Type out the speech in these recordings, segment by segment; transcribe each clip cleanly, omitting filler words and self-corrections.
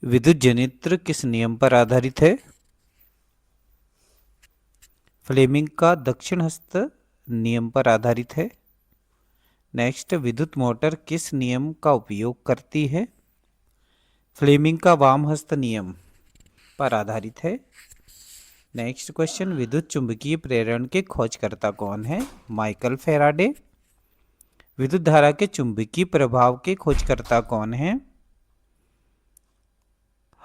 विद्युत जनित्र किस नियम पर आधारित है? फ्लेमिंग का दक्षिण हस्त नियम पर आधारित है। नेक्स्ट, विद्युत मोटर किस नियम का उपयोग करती है? फ्लेमिंग का वाम हस्त नियम पर आधारित है। नेक्स्ट क्वेश्चन, विद्युत चुंबकीय प्रेरण के खोजकर्ता कौन है? Michael Faraday. विद्युत धारा के चुंबकीय प्रभाव के खोजकर्ता कौन है?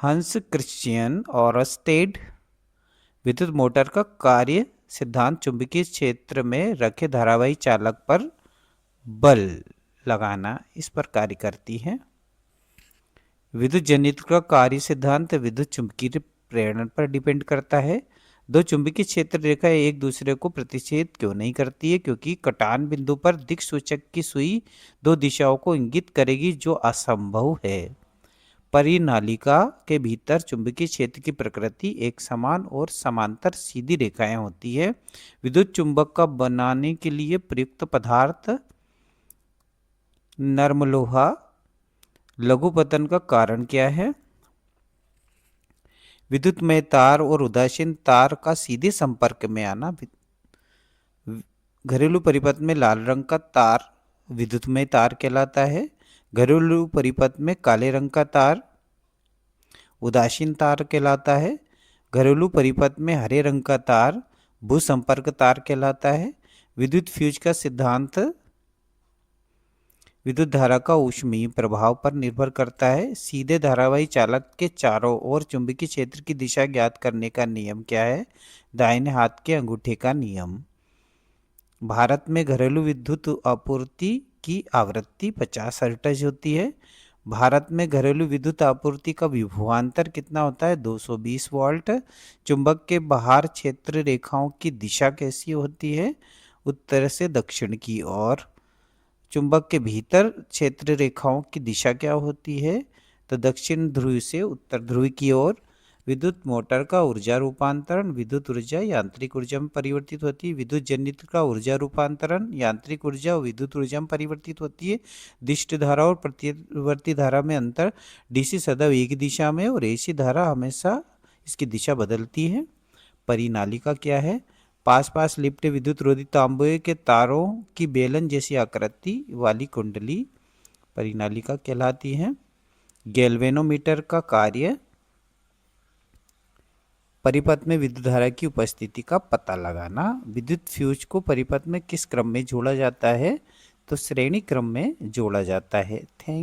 हंस क्रिश्चियन ऑरस्टेड। विद्युत मोटर का कार्य सिद्धांत चुंबकीय क्षेत्र में रखे धारावाही चालक पर बल लगाना इस पर कार्य करती है। विद्युत जनित्र का कार्य सिद्धांत विद्युत चुंबकीय प्रेरण पर डिपेंड करता है। दो चुंबकीय क्षेत्र रेखाएं एक दूसरे को प्रतिच्छेद क्यों नहीं करती है? क्योंकि कटान बिंदु पर दिक्सूचक की सुई दो दिशाओं को इंगित करेगी, जो असंभव है। परिनालिका के भीतर चुंबकीय क्षेत्र की प्रकृति एक समान और समांतर सीधी रेखाएं होती है। विद्युत चुंबक का बनाने के लिए प्रयुक्त पदार्थ नर्म लोहा। लघुपतन का कारण क्या है? विद्युतमय तार और उदासीन तार का सीधे संपर्क में आना। घरेलू परिपथ में लाल रंग का तार विद्युतमय तार कहलाता है। घरेलू परिपथ में काले रंग का तार उदासीन तार कहलाता है। घरेलू परिपथ में हरे रंग का तार भूसंपर्क तार कहलाता है। विद्युत फ्यूज का सिद्धांत विद्युत धारा का ऊष्मीय प्रभाव पर निर्भर करता है। सीधे धारावाही चालक के चारों ओर चुंबकीय क्षेत्र की दिशा ज्ञात करने का नियम क्या है? दाहिने हाथ के अंगूठे का नियम। भारत में घरेलू विद्युत आपूर्ति की आवृत्ति 50 हर्ट्ज होती है। भारत में घरेलू विद्युत आपूर्ति का विभवांतर कितना होता है? 220 वोल्ट। चुंबक के बाहर क्षेत्र रेखाओं की दिशा कैसी होती है? उत्तर से दक्षिण की ओर। चुंबक के भीतर क्षेत्र रेखाओं की दिशा क्या होती है? तो दक्षिण ध्रुव से उत्तर ध्रुव की ओर। विद्युत मोटर का ऊर्जा रूपांतरण विद्युत ऊर्जा यांत्रिक ऊर्जा में परिवर्तित होती है। विद्युत जनित्र का ऊर्जा रूपांतरण यांत्रिक ऊर्जा और विद्युत ऊर्जा में परिवर्तित होती है। दिष्ट धारा और प्रतिवर्ती धारा में अंतर। डीसी सदैव एक दिशा में और एसी धारा हमेशा इसकी दिशा बदलती है। परिनालिका क्या है? पास पास लिपटे विद्युत रोधी तांबे के तारों की बेलन जैसी आकृति वाली कुंडली परिनालिका कहलाती है। गैल्वेनोमीटर का कार्य परिपथ में विद्युत धारा की उपस्थिति का पता लगाना। विद्युत फ्यूज को परिपथ में किस क्रम में जोड़ा जाता है? तो श्रेणी क्रम में जोड़ा जाता है। थैंक